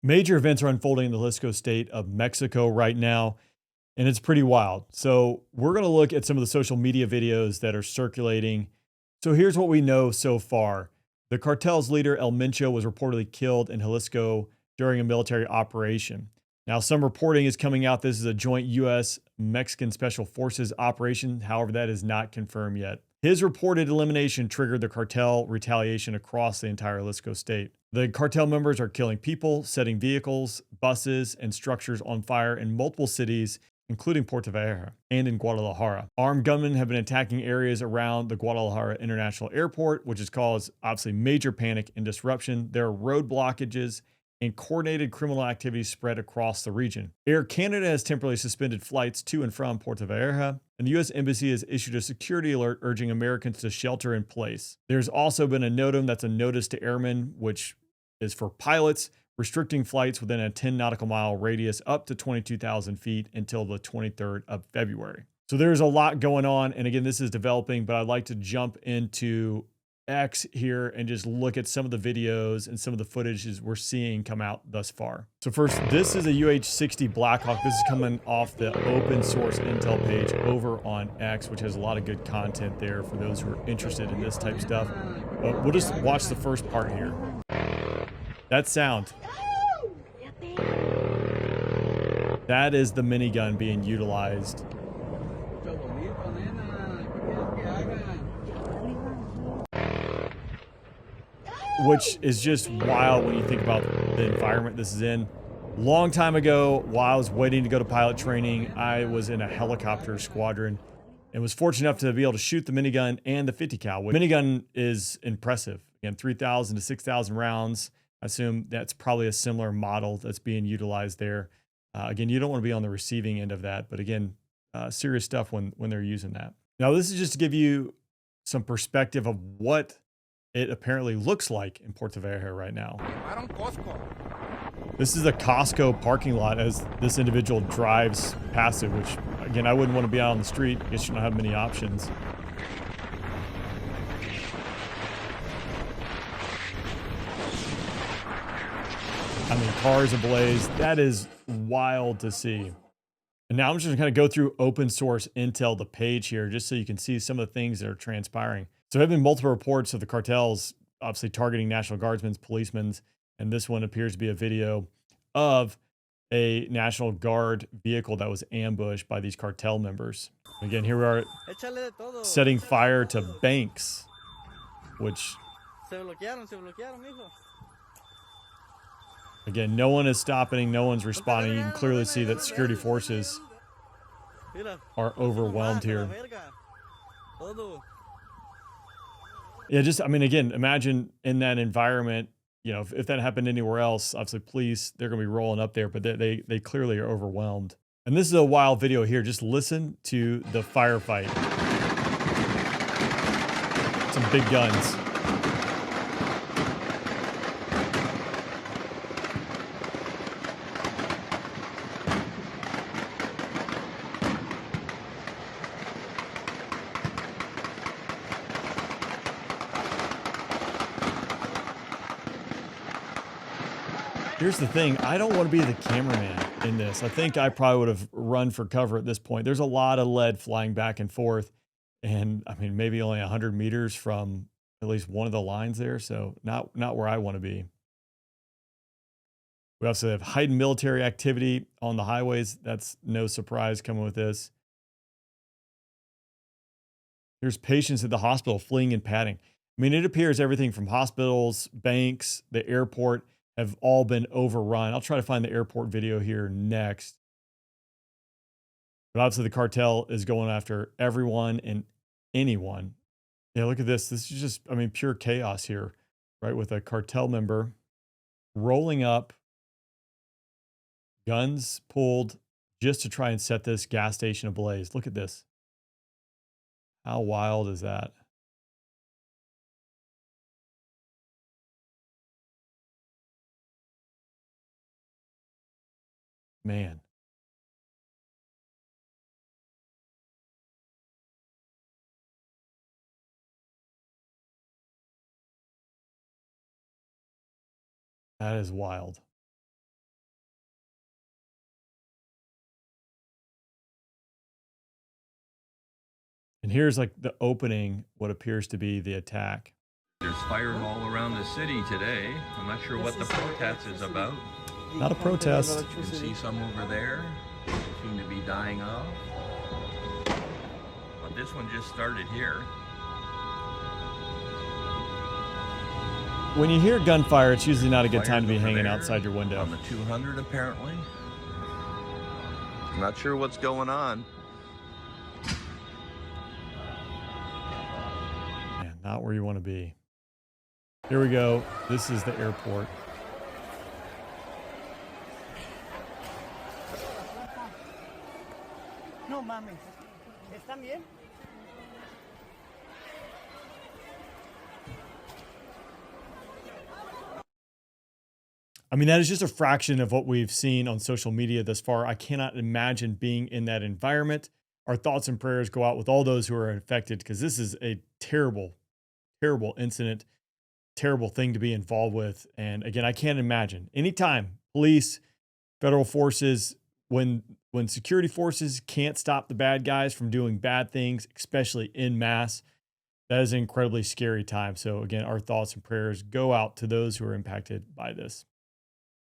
Major events are unfolding in the Jalisco state of Mexico right now, and it's pretty wild. So, we're going to look at some of the social media videos that are circulating. So, here's what we know so far. The cartel's leader, El Mencho, was reportedly killed in Jalisco during a military operation. Now, some reporting is coming out. This is a joint U.S. Mexican Special Forces operation. However, that is not confirmed yet. His reported elimination triggered the cartel retaliation across the entire Jalisco state. The cartel members are killing people, setting vehicles, buses, and structures on fire in multiple cities, including Puerto Vallarta and in Guadalajara. Armed gunmen have been attacking areas around the Guadalajara International Airport, which has caused obviously major panic and disruption. There are road blockages and coordinated criminal activity spread across the region. Air Canada has temporarily suspended flights to and from Puerto Vallarta, and the U.S. Embassy has issued a security alert urging Americans to shelter in place. There's also been a NOTAM, that's a notice to airmen, which is for pilots, restricting flights within a 10 nautical mile radius up to 22,000 feet until the 23rd of February. So there's a lot going on. And again, this is developing, but I'd like to jump into X here and just look at some of the videos and some of the footages we're seeing come out thus far. So first, this is a UH-60 Blackhawk. This is coming off the open source intel page over on X, which has a lot of good content there for those who are interested in this type of stuff. But we'll just watch the first part here. That sound. That is the minigun being utilized. Which is just wild when you think about the environment this is in. Long time ago, while I was waiting to go to pilot training, I was in a helicopter squadron and was fortunate enough to be able to shoot the minigun and the 50 cal. The minigun is impressive. Again, 3,000 to 6,000 rounds. I assume that's probably a similar model that's being utilized there. Again, you don't want to be on the receiving end of that, but again, serious stuff when they're using that. Now, this is just to give you some perspective of what it apparently looks like in Puerto Vallarta right now. This is a Costco parking lot as this individual drives past it, which, again, I wouldn't want to be out on the street. I guess you don't have many options. I mean, cars ablaze. That is wild to see. And now I'm just going to kind of go through open source intel, the page here, just so you can see some of the things that are transpiring. So there have been multiple reports of the cartels obviously targeting National Guardsmen, policemen, and this one appears to be a video of a National Guard vehicle that was ambushed by these cartel members. Again, here we are setting fire to banks, which... Again, no one is stopping, no one's responding. You can clearly see that security forces are overwhelmed here. Yeah, just, I mean, again, imagine in that environment, you know, if that happened anywhere else, obviously police, they're going to be rolling up there, but they clearly are overwhelmed. And this is a wild video here. Just listen to the firefight. Some big guns. Here's the thing. I don't want to be the cameraman in this. I think I probably would have run for cover at this point. There's a lot of lead flying back and forth. And I mean, maybe only 100 meters from at least one of the lines there. So not where I want to be. We also have heightened military activity on the highways. That's no surprise coming with this. There's patients at the hospital fleeing and padding. I mean, it appears everything from hospitals, banks, the airport have all been overrun. I'll try to find the airport video here next. But obviously the cartel is going after everyone and anyone. Yeah, look at this. This is just, I mean, pure chaos here, right? With a cartel member rolling up, guns pulled just to try and set this gas station ablaze. Look at this. How wild is that? Man. That is wild. And here's like the opening, what appears to be the attack. There's fires all around the city today. I'm not sure what the protest is about. Not a protest. You can see some over there. They seem to be dying off. But this one just started here. When you hear gunfire, it's usually not a good time to be hanging outside your window. On the 200, apparently. Not sure what's going on. Man, not where you want to be. Here we go. This is the airport. No mames. ¿Están bien? I mean, that is just a fraction of what we've seen on social media thus far. I cannot imagine being in that environment. Our thoughts and prayers go out with all those who are affected, because this is a terrible, terrible incident, terrible thing to be involved with. And again, I can't imagine anytime police, federal forces, when security forces can't stop the bad guys from doing bad things, especially en masse, that is an incredibly scary time. So again, our thoughts and prayers go out to those who are impacted by this.